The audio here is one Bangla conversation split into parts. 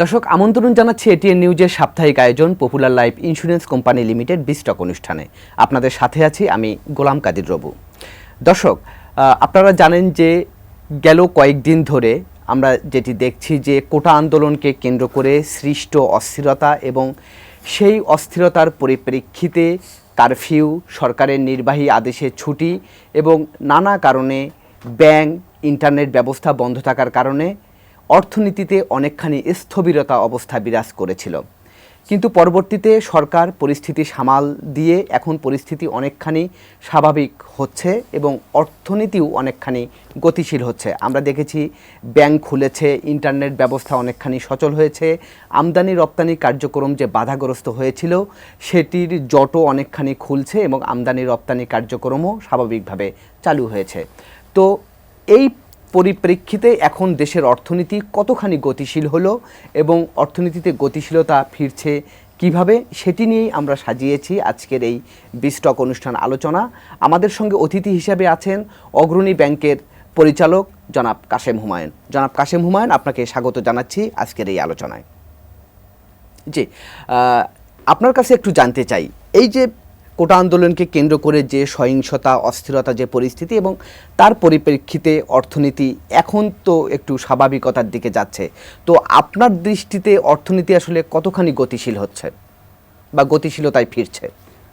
দর্শক আমন্ত্রণ জানাচ্ছি এটিএন নিউজের সাপ্তাহিক আয়োজন Popular Life Insurance Company Limited বিস্টক অনুষ্ঠানে। আপনাদের সাথে আছি আমি গোলাম কাদির রবু। দর্শক, আপনারা জানেন যে গেল কয়েকদিন ধরে আমরা যেটি দেখছি যে কোটা আন্দোলনকে কেন্দ্র করে সৃষ্ট অস্থিরতা এবং সেই অস্থিরতার পরিপ্রেক্ষিতে কারফিউ, সরকারের নির্বাহী আদেশে ছুটি এবং নানা কারণে ব্যাংক, ইন্টারনেট ব্যবস্থা বন্ধ থাকার কারণে অর্থনীতিতে অনেকখানি স্থবিরতা অবস্থা বিরাজ করেছিল। কিন্তু পরবর্তীতে সরকার পরিস্থিতি সামাল দিয়ে এখন পরিস্থিতি অনেকখানি স্বাভাবিক হচ্ছে এবং অর্থনীতিও অনেকখানি গতিশীল হচ্ছে। আমরা দেখেছি ব্যাংক খুলেছে, ইন্টারনেট ব্যবস্থা অনেকখানি সচল হয়েছে, আমদানি রপ্তানি কার্যক্রম যে বাধাগ্রস্ত হয়েছিল সেটির জটও অনেকখানি খুলছে এবং আমদানি রপ্তানি কার্যক্রমও স্বাভাবিকভাবে চালু হয়েছে। তো এই পরিপ্রেক্ষিতে এখন দেশের অর্থনীতি কতখানি গতিশীল হলো এবং অর্থনীতিতে গতিশীলতা ফিরছে কিভাবে, সেটি নিয়েই আমরা সাজিয়েছি আজকের এই বিস্টক অনুষ্ঠান আলোচনা। আমাদের সঙ্গে অতিথি হিসেবে আছেন অগ্রণী ব্যাংকের পরিচালক জনাব কাশেম হুমায়ুন। জনাব কাশেম হুমায়ুন, আপনাকে স্বাগত জানাচ্ছি আজকের এই আলোচনায়। জি, আপনার কাছে একটু জানতে চাই, এই যে কোটা আন্দোলনকে কেন্দ্র করে যে সহিংসতা, অস্থিরতা যে পরিস্থিতি এবং তার পরিপ্রেক্ষিতে অর্থনীতি এখন তো একটু স্বাভাবিকতার দিকে যাচ্ছে, তো আপনার দৃষ্টিতে অর্থনীতি আসলে কতখানি গতিশীল হচ্ছে বা গতিশীলতায় ফিরছে?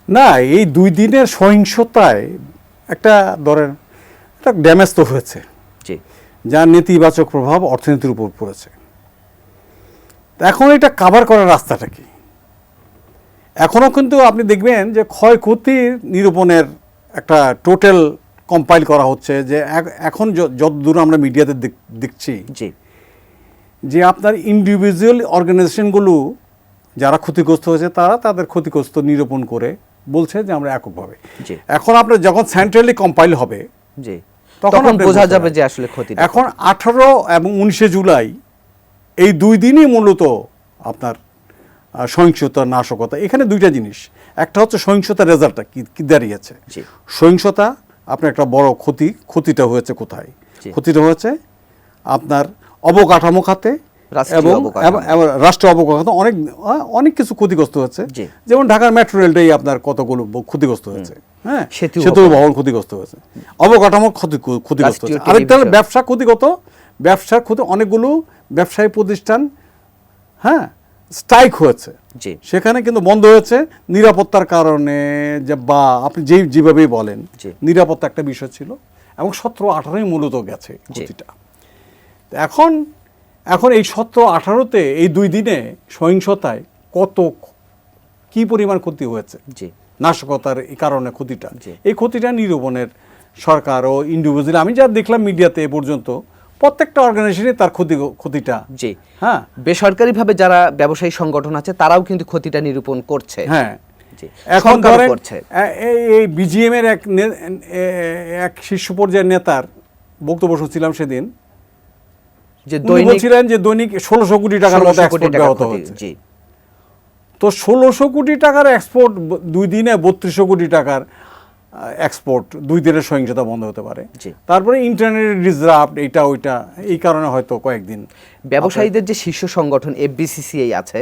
না, এই 2 দিনের সহিংসতায় একটা ড্যামেজ তো হয়েছে, জি, যার নেতিবাচক প্রভাব অর্থনীতির উপর পড়েছে। এখন এটা কাভার করার রাস্তাটা কি? এখনও কিন্তু আপনি দেখবেন যে ক্ষয়ক্ষতি নিরূপণের একটা টোটাল কম্পাইল করা হচ্ছে, যে এখন যতদূর আমরা মিডিয়াতে দেখছি জি, যে আপনার ইন্ডিভিজুয়াল অর্গানাইজেশনগুলো যারা ক্ষতিগ্রস্ত হয়েছে তারা তাদের ক্ষতিগ্রস্ত নিরূপণ করে বলছে যে আমরা এককভাবে। এখন আপনার যখন সেন্ট্রালি কম্পাইল হবে, জি, তখন বোঝা যাবে যে আসলে ক্ষতি। এখন 18 এবং 19 জুলাই এই 2 দিনই মূলত আপনার সহিংসতা, নাশকতা। এখানে 2টা জিনিস, একটা হচ্ছে সহিংসতার রেজাল্টটা কি দাঁড়িয়েছে। সহিংসতা আপনার একটা বড় ক্ষতিটা হয়েছে কোথায়? ক্ষতিটা হয়েছে আপনার অবকাঠামো খাতে এবং রাষ্ট্র অবকাঠামো অনেক কিছু ক্ষতিগ্রস্ত হয়েছে। যেমন ঢাকার মেট্রো রেলটাই আপনার কতগুলো ক্ষতিগ্রস্ত হয়েছে, হ্যাঁ, সেতু ভবন ক্ষতিগ্রস্ত হয়েছে, অবকাঠামো ক্ষতিগ্রস্ত হয়েছে। আরেকটা হলো ব্যবসা ক্ষতিগত, ব্যবসার ক্ষতি, অনেকগুলো ব্যবসায়ী প্রতিষ্ঠান হ্যাঁ স্ট্রাইক হয়েছে, সেখানে কিন্তু বন্ধ হয়েছে নিরাপত্তার কারণে, যে বা আপনি যেভাবেই বলেন নিরাপত্তা একটা বিষয় ছিল, এবং 17-18 মূলত গেছে ক্ষতিটা। এখন এই 17-18-তে এই 2 দিনে সহিংসতায় কি পরিমাণ ক্ষতি হয়েছে, নাশকতার এই কারণে ক্ষতিটা, এই ক্ষতিটা নিরূপণের সরকার ও ইন্ডিভিজুয়াল, আমি যা দেখলাম মিডিয়াতে এ পর্যন্ত প্রত্যেকটা অর্গানাইজেশনে তার ক্ষতিটা, জি, হ্যাঁ, বেসরকারিভাবে যারা ব্যবসায়ী সংগঠন আছে তারাও কিন্তু ক্ষতিটা নিরূপণ করছে। হ্যাঁ, এখন ধরেন এই বিজিএম এর এক শীর্ষ পর্যায়ের নেতার বক্তব্য শুনছিলাম সেদিন, যে বলছিলেন যে দৈনিক 1600 কোটি টাকার মতো এক্সপোর্ট ব্যাহত হচ্ছে। তো 1600 কোটি টাকার এক্সপোর্ট 2 দিনে 3200 কোটি টাকার এক্সপোর্ট 2 দিনের সহিংসতা বন্ধ হতে পারে। তারপরে ইন্টারনেট ডিসরাপ্ট, এইটা ওইটা, এই কারণে হয়তো কয়েকদিন। ব্যবসায়ীদের যে শীর্ষ সংগঠন এফবিসিসিআই আছে,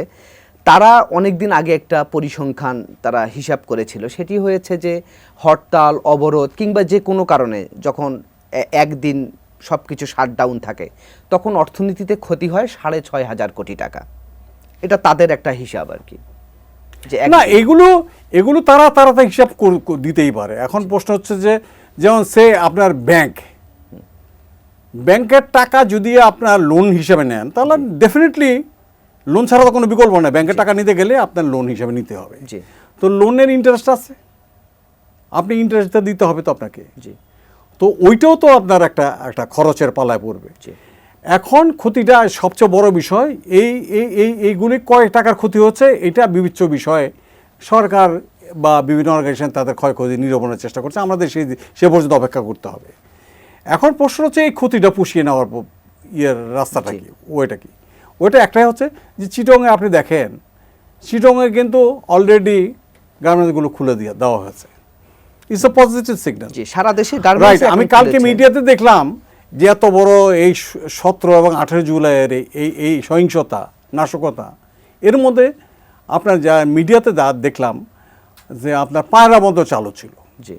তারা অনেক দিন আগে একটা পরিসংখ্যান তারা হিসাব করেছিল, সেটি হয়েছে যে হরতাল, অবরোধ কিংবা যে কোনো কারণে যখন একদিন সব কিছু শাটডাউন থাকে তখন অর্থনীতিতে ক্ষতি হয় 6,500 কোটি টাকা। এটা তাদের একটা হিসাব আর কি। না, এগুলো তারা হিসাব দিতেই পারে। এখন প্রশ্ন হচ্ছে যে যেমন আপনার ব্যাংকের টাকা যদি আপনার লোন হিসাবে নেন, তাহলে ডেফিনেটলি লোন ছাড়া তো কোনো বিকল্প নেই। ব্যাংকের টাকা নিতে গেলে আপনার লোন হিসাবে নিতে হবে, তো লোনের ইন্টারেস্ট আছে, আপনি ইন্টারেস্টটা দিতে হবে তো আপনাকে, তো ওইটাও তো আপনার একটা খরচের পালায় পড়বে। এখন ক্ষতিটা সবচেয়ে বড় বিষয়, এইগুলি কয় টাকার ক্ষতি হচ্ছে এটা বিবেচ্য বিষয়। সরকার বা বিভিন্ন অর্গানাইজেশন তাদের ক্ষয়ক্ষতি নিরূপণের চেষ্টা করছে, আমাদের সে পর্যন্ত অপেক্ষা করতে হবে। এখন প্রশ্ন হচ্ছে এই ক্ষতিটা পুষিয়ে নেওয়ার রাস্তাটা কি, ওইটা কি? ওইটা একটাই হচ্ছে যে চিটংয়ে আপনি দেখেন, চিটংয়ে কিন্তু অলরেডি গার্মেন্টসগুলো খুলে দেওয়া হয়েছে। It's a positive signal. সারা দেশে গার্মেন্টস, আমি কালকে মিডিয়াতে দেখলাম যে এত বড় এই 17 এবং 18 জুলাইয়ের এই সহিংসতা নাশকতা, এর মধ্যে আপনার যা মিডিয়াতে দেখলাম যে আপনার পায়রা বন্দর চালু ছিল, জি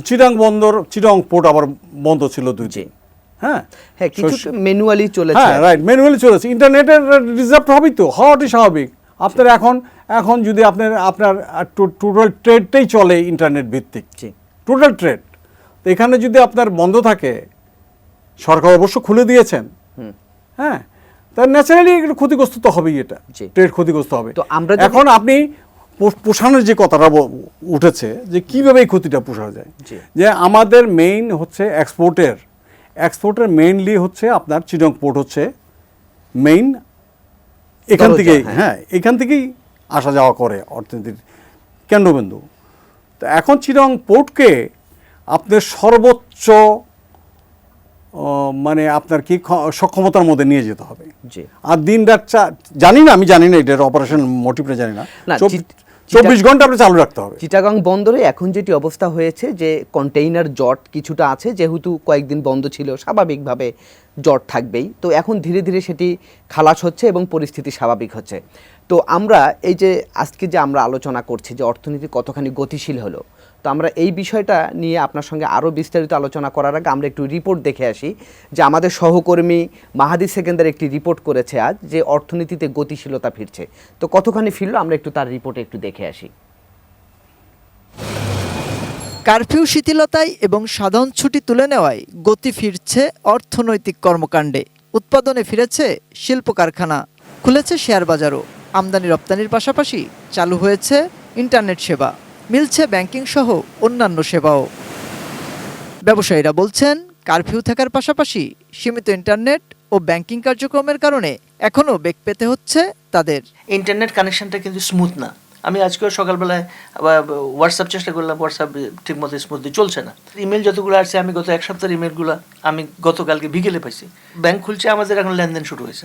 চিটাং বন্দর, চিটাং পোর্ট আবার বন্ধ ছিল 2 দিন। হ্যাঁ হ্যাঁ, কিছু ম্যানুয়ালি চলেছে। হ্যাঁ রাইট, ম্যানুয়ালি চলেছে। ইন্টারনেটের রিজার্ভ হবেই তো, হওয়াটাই স্বাভাবিক। আপনার এখন যদি আপনার টোটাল ট্রেডটাই চলে ইন্টারনেট ভিত্তিক, টোটাল ট্রেড, তো এখানে যদি আপনার বন্ধ থাকে, সরকার অবশ্য খুলে দিয়েছেন, হ্যাঁ, তার ন্যাচারালি একটু ক্ষতিগ্রস্ত তো হবেই, এটা ট্রেড ক্ষতিগ্রস্ত হবে। তো আমরা এখন আপনি পোষানোর যে কথাটা উঠেছে যে কিভাবে এই ক্ষতিটা পোষানো যায়, যে আমাদের মেইন হচ্ছে এক্সপোর্টের মেইনলি হচ্ছে আপনার চিটাং পোর্ট হচ্ছে মেইন, এখান থেকেই, হ্যাঁ এখান থেকেই আসা যাওয়া করে অর্থনীতির কেন্দ্রবিন্দু। তো এখন চিটাং পোর্টকে আপনার সর্বোচ্চ মানে আপনার কি সক্ষমতার মধ্যে নিয়ে যেতে হবে। আর দিন রাত আমি জানি না এটার অপারেশন মোটিভটা জানি না, 24 ঘন্টা আপনি চালু রাখতে হবে। চিটাগাং বন্দরে এখন যেটি অবস্থা হয়েছে যে কন্টেইনার জট কিছুটা আছে, যেহেতু কয়েকদিন বন্ধ ছিল, স্বাভাবিকভাবে জট থাকবেই। তো এখন ধীরে ধীরে সেটি খালাস হচ্ছে এবং পরিস্থিতি স্বাভাবিক হচ্ছে। তো আমরা এই যে আজকে যে আমরা আলোচনা করছি যে অর্থনীতি কতখানি গতিশীল হলো, তো আমরা এই বিষয়টা নিয়ে আপনার সঙ্গে আরও বিস্তারিত আলোচনা করার আগে আমরা একটু রিপোর্ট দেখে আসি যে আমাদের সহকর্মী মাহাদি সেকেন্দার একটি রিপোর্ট করেছে আজ যে অর্থনীতিতে গতিশীলতা ফিরছে। তো কতখানি ফিরলো আমরা একটু তার রিপোর্টে একটু দেখে আসি। কারফিউ শিথিলতায় এবং সাধারণ ছুটি তুলে নেওয়ায় গতি ফিরছে অর্থনৈতিক কর্মকাণ্ডে, উৎপাদনে ফিরেছে শিল্প কারখানা, খুলেছে শেয়ার বাজারও, আমদানি রপ্তানির পাশাপাশি চালু হয়েছে ইন্টারনেট সেবা, মিলছে ব্যাংকিং সহ অন্যান্য সেবাও। ব্যবসায়ীরা বলছেন কারফিউ থাকার পাশাপাশি সীমিত ইন্টারনেট ও ব্যাংকিং কার্যক্রমের কারণে এখনও বেগ পেতে হচ্ছে তাদের। ইন্টারনেট কানেকশনটা কিন্তু স্মুথ না। আমি আজকেও সকালবেলায় হোয়াটসঅ্যাপ চেষ্টা করলাম, হোয়াটসঅ্যাপ ঠিকমতো স্মুথলি চলছে না। ইমেল যতগুলো আসছে, আমি গত 1 সপ্তাহের ইমেলগুলো আমি গতকালকে বিকেলে পাইছি। ব্যাংক খুলছে, আমাদের এখন লেনদেন শুরু হয়েছে,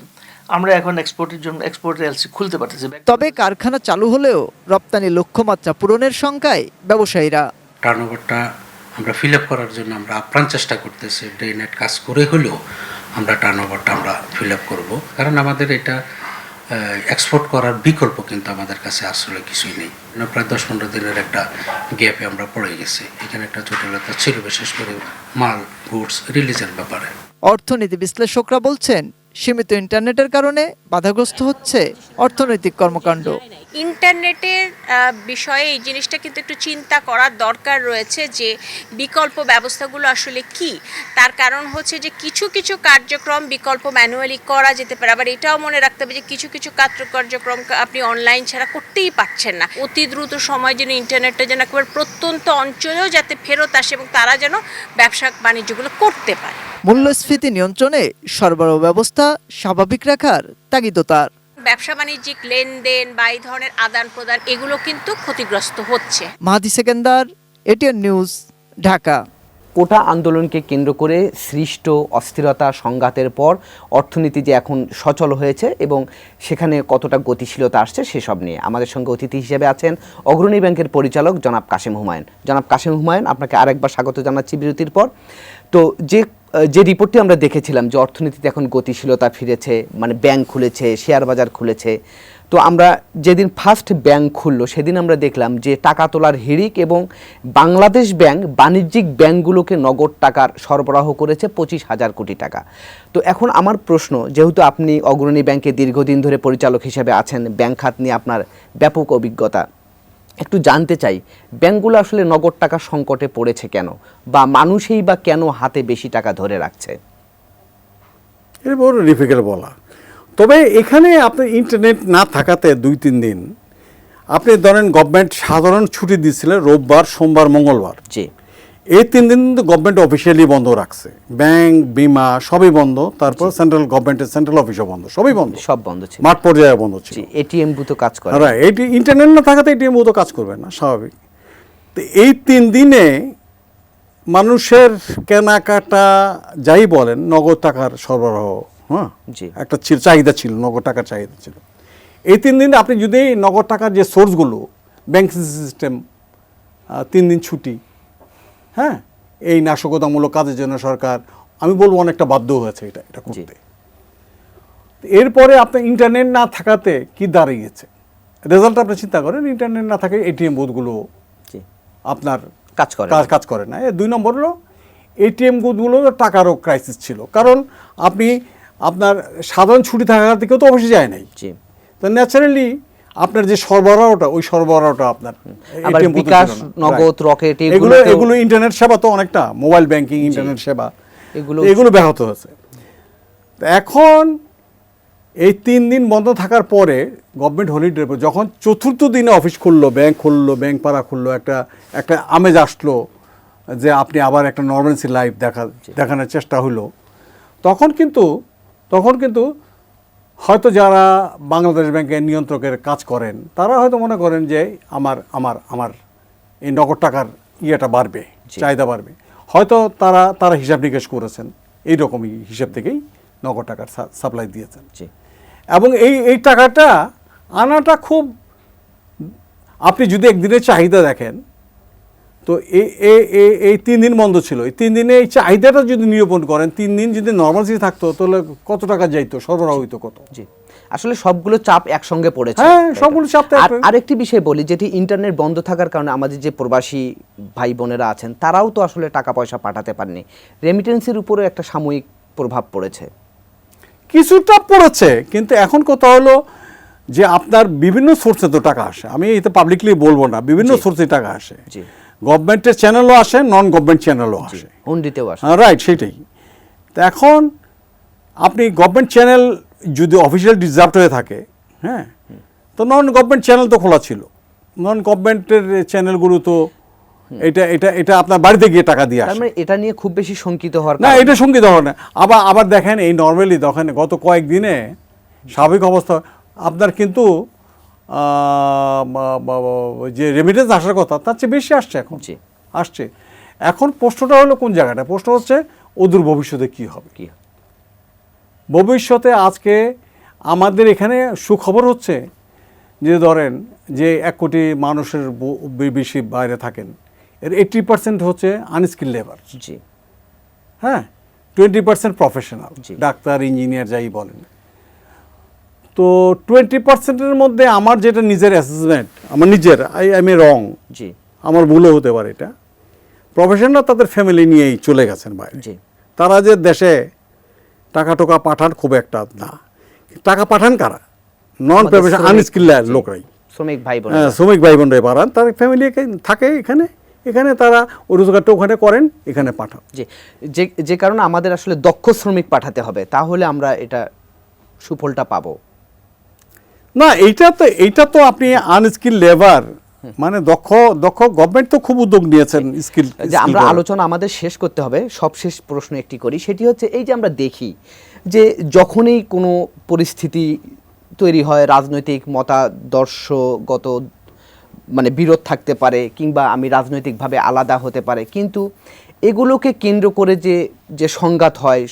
আমরা এখন এক্সপোর্টের জন্য এক্সপোর্টের এলসি খুলতে পারতেছি। তবে কারখানা চালু হলেও রপ্তানি লক্ষ্যমাত্রা পূরণের শঙ্কায় ব্যবসায়ীরা। টার্নওভারটা আমরা ফিল আপ করার জন্য আমরা আপ্রাণ চেষ্টা করতেছি, ডে নাইট কাজ করে হলেও আমরা টার্নওভারটা আমরা ফিল আপ করবো, কারণ আমাদের এটা এক্সপোর্ট করার বিকল্প কিন্তু আমাদের কাছে আসলে কিছুই নেই। প্রায় 10-15 দিনের একটা গ্যাপে আমরা পড়ে গেছি। এখানে একটা জটিলতা ছিল, বিশেষ করে মাল গুডস রিলিজের ব্যাপারে। অর্থনীতি বিশ্লেষকরা বলছেন সীমিত ইন্টারনেটের কারণে বাধাগ্রস্ত হচ্ছে অর্থনৈতিক কর্মকাণ্ড। ইন্টারনেটের বিষয়ে এই জিনিসটা কিন্তু একটু চিন্তা করার দরকার রয়েছে যে বিকল্প ব্যবস্থাগুলো আসলে কি। তার কারণ হচ্ছে যে কিছু কিছু কার্যক্রম বিকল্প ম্যানুয়ালি করা যেতে পারে, আবার এটাও মনে রাখতে হবে যে কিছু কিছু কার্যক্রম আপনি অনলাইন ছাড়া করতেই পারছেন না। অতি দ্রুত সময় যেন ইন্টারনেটটা যেন একেবারে প্রত্যন্ত অঞ্চলেও যাতে ফেরত আসে এবং তারা যেন ব্যবসা বাণিজ্যগুলো করতে পারে। মূল্যস্ফীতি নিয়ন্ত্রণে সরবরাহ ব্যবস্থা স্বাভাবিক রাখার তাগিদ তার। ব্যবসা বাণিজ্যিক লেনদেন বা এই ধরনের আদান প্রদান এগুলো কিন্তু ক্ষতিগ্রস্ত হচ্ছে। মাহাদি সেকেন্দার, এটিএন নিউজ, ঢাকা। কোটা আন্দোলনকে কেন্দ্র করে সৃষ্ট অস্থিরতা সংঘাতের পর অর্থনীতি যে এখন সচল হয়েছে এবং সেখানে কতটা গতিশীলতা আসছে সেসব নিয়ে আমাদের সঙ্গে অতিথি হিসেবে আছেন অগ্রণী ব্যাংকের পরিচালক জনাব কাশেম হুমায়ুন। জনাব কাশেম হুমায়ুন, আপনাকে আরেকবার স্বাগত জানাচ্ছি বিরতির পর। তো যে রিপোর্টটি আমরা দেখেছিলাম যে অর্থনীতিতে এখন গতিশীলতা ফিরেছে, মানে ব্যাংক খুলেছে, শেয়ার বাজার খুলেছে, তো আমরা যেদিন ফার্স্ট ব্যাংক খুললো সেদিন আমরা দেখলাম যে টাকা তোলার হিড়িক এবং বাংলাদেশ ব্যাংক বাণিজ্যিক ব্যাংকগুলোকে নগদ টাকার সরবরাহ করেছে 25,000 কোটি টাকা। তো এখন আমার প্রশ্ন, যেহেতু আপনি অগ্রণী ব্যাংকে দীর্ঘদিন ধরে পরিচালক হিসেবে আছেন, ব্যাংক খাত নিয়ে আপনার ব্যাপক অভিজ্ঞতা, একটু জানতে চাই ব্যাংকগুলো আসলে নগদ টাকার সংকটে পড়েছে কেন, বা মানুষই বা কেন হাতে বেশি টাকা ধরে রাখছে? এটা বড় ডিফিকাল্ট বলা। তবে এখানে আপনার ইন্টারনেট না থাকাতে 2-3 দিন আপনি ধরেন গভর্নমেন্ট সাধারণ ছুটি দিয়েছিলেন রোববার, সোমবার, মঙ্গলবার। জি, এই 3 দিন কিন্তু গভর্নমেন্ট অফিসিয়ালি বন্ধ রাখছে, ব্যাংক, বিমা সবই বন্ধ, তারপর সেন্ট্রাল গভর্নমেন্টের সেন্ট্রাল অফিসও বন্ধ, সবই বন্ধ, সব বন্ধ ছিল, মাঠ পর্যায়ে বন্ধ ছিল। এটিএম বুথও কাজ করে। এটি ইন্টারনেট না থাকাতে এটিএম বুথও কাজ করবে না, স্বাভাবিক। তো এই 3 দিনে মানুষের কেনাকাটা যাই বলেন, নগদ টাকার সরবরাহ, হ্যাঁ একটা চাহিদা ছিল, নগদ টাকার চাহিদা ছিল। এই 3 দিনে আপনি যদি নগদ টাকার যে সোর্সগুলো, ব্যাংকিং সিস্টেম 3 দিন ছুটি, হ্যাঁ, এই নাশকতামূলক কাজের জন্য সরকার, আমি বলবো অনেকটা বাধ্য হয়েছে এটা করতে। এরপরে আপনার ইন্টারনেট না থাকাতে কি দাঁড়িয়েছে, রেজাল্ট আপনি চিন্তা করেন, ইন্টারনেট না থাকে এটিএম বুথগুলো জি আপনার কাজ করে কাজ করে না। 2 নম্বর হলো এটিএম বুথগুলো টাকারও ক্রাইসিস ছিল, কারণ আপনি আপনার সাধারণ ছুটি থাকার থেকেও তো অফিসে যায় নাই, জি তো ন্যাচারালি আপনার যে সরবরাহটা ওই সরবরাহটা আপনার আবার ATM বুথে বিকাশ, ছিল না। নগদ, Right. রকেট এগুলো এগুলোতেও- এগুলো ইন্টারনেট সেবা তো অনেকটা মোবাইল ব্যাংকিং, ইন্টারনেট সেবা এগুলো এগুলো ব্যাহত হয়েছে। তো এখন এই 3 দিন বন্ধ থাকার পরে গভর্নমেন্ট হলিডে যখন চতুর্থ দিনে অফিস খুললো, ব্যাংক পাড়া খুললো, একটা আমেজ আসলো যে আপনি আবার একটা নর্মালসি লাইফ দেখানোর চেষ্টা হলো, তখন কিন্তু হয়তো যারা বাংলাদেশ ব্যাংকের নিয়ন্ত্রকের কাজ করেন তারা হয়তো মনে করেন যে আমার এই নগদ টাকার ইয়েটা বাড়বে, চাহিদা বাড়বে, হয়তো তারা হিসাব নিকেশ করেছেন, এইরকমই হিসাব থেকেই নগদ টাকার সাপ্লাই দিয়েছেন। জি এবং এই টাকাটা আনাটা খুব, আপনি যদি একদিনের চাহিদা দেখেন তো এই 3 দিন বন্ধ ছিল, এই 3 দিনে এই চাহিদাটা যদি নিরূপণ করেন, 3 দিন যদি নর্মালসি থাকতো তাহলে কত টাকা যাইতো, সরবরাহ হইতো কত। জি আসলে সবগুলো চাপ একসঙ্গে পড়েছে। হ্যাঁ, তাই তো? সবগুলো চাপ তো আর আরেকটি বিষয় বলি, যেটি ইন্টারনেট বন্ধ থাকার কারণে আমাদের যে প্রবাসী ভাই বোনেরা আছেন তারাও তো আসলে টাকা পয়সা পাঠাতে পারেনি, রেমিটেন্সের উপরে একটা সাময়িক প্রভাব পড়েছে। কিছুটা পড়েছে, কিন্তু এখন কথা হলো যে আপনার বিভিন্ন সোর্সে তো টাকা আসে, আমি এটা পাবলিকলি বলবো না, বিভিন্ন সোর্সে টাকা আসে, জি গভর্নমেন্টের চ্যানেলও আসে, নন গভর্নমেন্ট চ্যানেলও আসে, হুন্ডিতেও আসে। রাইট, সেটাই। তো এখন আপনি গভর্নমেন্ট চ্যানেল যদি অফিসিয়াল ডিজার্ভ হয়ে থাকে, হ্যাঁ, তো নন গভর্নমেন্ট চ্যানেল তো খোলা ছিল, নন গভর্নমেন্টের চ্যানেলগুলো তো এটা আপনার বাড়িতে গিয়ে টাকা দিয়ে তার আসে মানে এটা নিয়ে খুব বেশি শঙ্কিত হওয়ার না, কারণ- এটা সঙ্গীত হয় না। আবার দেখেন এই নর্মালি দেখেন গত কয়েকদিনে স্বাভাবিক অবস্থা আপনার কিন্তু যে রেমিটেন্স আসার কথা তার চেয়ে বেশি আসছে এখন, জি আসছে। এখন প্রশ্নটা হলো কোন জায়গাটা, প্রশ্ন হচ্ছে অদূর ভবিষ্যতে কি হবে। কি ভবিষ্যতে আজকে আমাদের এখানে সুখবর হচ্ছে যে ধরেন যে 1 কোটি মানুষের বেশি বাইরে থাকেন, এর 80% হচ্ছে আনস্কিল লেবার, জি হ্যাঁ, 20% প্রফেশনাল, জি। ডাক্তার, ইঞ্জিনিয়ার যাই বলেন। তো 20%-এর মধ্যে আমার যেটা নিজের অ্যাসেসমেন্ট, আমার নিজের আই এম এ রং, জি আমার ভুলও হতে পারে, এটা প্রফেশনাল তাদের ফ্যামিলি নিয়েই চলে গেছেন বাইরে, জি তারা যে দেশে টাকা টোকা পাঠান খুব একটা না, টাকা পাঠান কারা, নন আমাদের প্রফেশনাল শ্রমিক, আনস্কিল জি। লোকরাই, শ্রমিক ভাই বোন। শ্রমিক ভাই বোনরাই পাঠান, তার ফ্যামিলি থাকে এখানে তারা ওই রোজগারটা ওখানে করেন, এখানে পাঠান। জি যে কারণে আমাদের আসলে দক্ষ শ্রমিক পাঠাতে হবে, তাহলে আমরা এটা সুফলটা পাবো। না, এইটা তো আপনি আনস্কিল লেবার, মানে দক্ষ গভর্নমেন্ট তো খুব উদ্যোগ নিয়েছেন স্কিল। যে আমরা আলোচনা আমাদের শেষ করতে হবে, সবশেষ প্রশ্ন একটি করি, সেটি হচ্ছে এই যে আমরা দেখি যে যখনই কোনো পরিস্থিতি তৈরি হয়, রাজনৈতিক মতাদর্শগত মানে বিরোধ থাকতে পারে, কিংবা আমি রাজনৈতিকভাবে আলাদা হতে পারে, কিন্তু এগুলোকে কেন্দ্র করে যে সংঘাত হয়,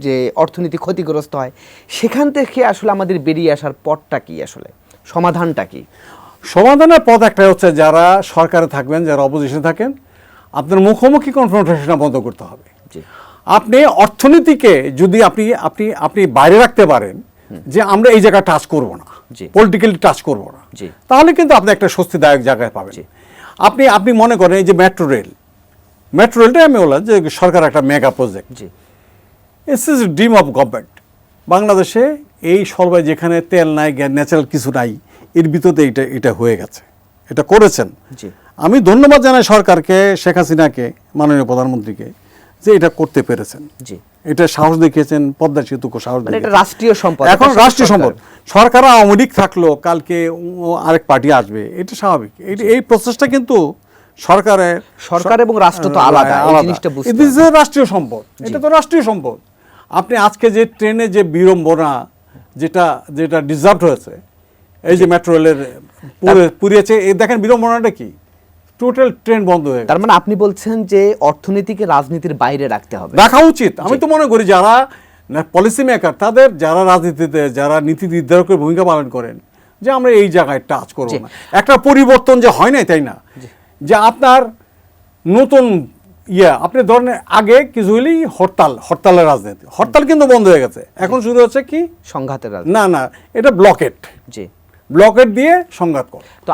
যে অর্থনীতি ক্ষতিগ্রস্ত হয়, সেখান থেকে আসলে আমাদের বেরিয়ে আসার পথটা কি, আসলে সমাধানটা কি? সমাধানের পথ একটাই হচ্ছে, যারা সরকারে থাকবেন, যারা অপোজিশনে থাকেন, আপনার মুখোমুখি কনফ্রন্টেশনটা বন্ধ করতে হবে। জি আপনি অর্থনীতিকে যদি আপনি বাইরে রাখতে পারেন যে আমরা এই জায়গা টাচ করব না, জি। পলিটিক্যালি টাচ করব না, জি। তাহলে কিন্তু আপনি একটা স্বস্তিদায়ক জায়গায় পাবেন। জি। আপনি মনে করেন এই যে মেট্রো রেলটাই আমি বললাম যে সরকার একটা mega project, G it's is dream of government. বাংলাদেশে এই সর্বায় যেখানে তেল নাই, ন্যাচারাল কিছু নাই, এর ভিতরে এটা হয়ে গেছে, এটা করেছেন। জি আমি ধন্যবাদ জানাই সরকারকে, শেখ হাসিনাকে, মাননীয় প্রধানমন্ত্রীকে, যে এটা করতে পেরেছেন, জি এটা সাহস দেখিয়েছেন, পদ্মা সেতুকে সাহস মানে এটা দেখিয়েছেন। রাষ্ট্রীয় সম্পদ, এখন এটা রাষ্ট্রীয় সরকার। সম্পদ, সরকার আওয়ামী লীগ থাকলো, কালকে আরেক পার্টি আসবে, এটা স্বাভাবিক। এই প্রসেসটা কিন্তু সরকার এবং রাষ্ট্র তো আলাদা, এই জিনিসটা বুঝতে It is a রাষ্ট্রীয় সম্পদ, এটা তো রাষ্ট্রীয় সম্পদ। আপনি আজকে যে ট্রেনে যে বিড়ম্বনা যেটা ডিজার্ভ হয়েছে, এই যে মেট্রো রেলের পুড়িয়েছে, এই দেখেন বিড়ম্বনাটা কি, টোটাল ট্রেন বন্ধ হয়ে গেছে। তার মানে আপনি বলছেন যে অর্থনীতিকে রাজনীতির বাইরে রাখতে হবে। রাখা উচিত। আমি তো মনে করি যারা পলিসি মেকার, যারা রাজনীতিতে, যারা নীতি নির্ধারকের ভূমিকা পালন করেন, যে আমরা এই জায়গায় টাচ করব না, একটা পরিবর্তন যে হয় নাই, তাই না, যে আপনার নতুন আপনি ধরেন আগে কিছু হলেই হরতালের রাজনীতি, হরতাল কিন্তু বন্ধ হয়ে গেছে, এখন শুরু হচ্ছে কি সংঘাতের না এটা ব্লকেট, জি ব্লকেট দিয়ে সংঘাত করে। তো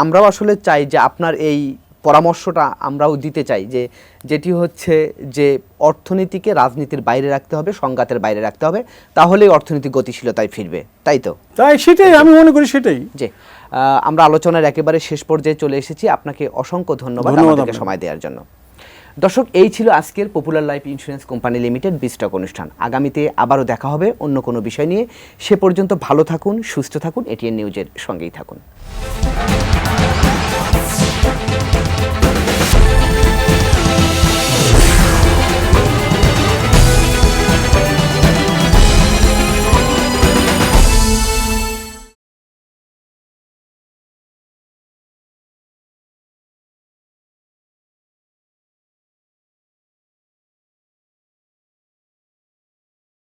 আমরাও আসলে চাই যে আপনার এই পরামর্শটা আমরাও দিতে চাই যে যেটি হচ্ছে যে অর্থনীতিকে রাজনীতির বাইরে রাখতে হবে, সংঘাতের বাইরে রাখতে হবে, তাহলেই অর্থনীতি গতিশীলতায় ফিরবে, তাই তো? তাই সেটাই আমি মনে করি, সেটাই। জি, আমরা আলোচনার একেবারে শেষ পর্যায়ে চলে এসেছি। আপনাকে অসংখ্য ধন্যবাদ আমাদেরকে আপনাকে। সময় দেওয়ার জন্য। দর্শক, এই ছিল আজকের Popular Life Insurance Company Limited বিস্টক অনুষ্ঠান। আগামীতে আবারও দেখা হবে অন্য কোনো বিষয় নিয়ে। সে পর্যন্ত ভালো থাকুন, সুস্থ থাকুন, এটিএন নিউজের সঙ্গেই থাকুন।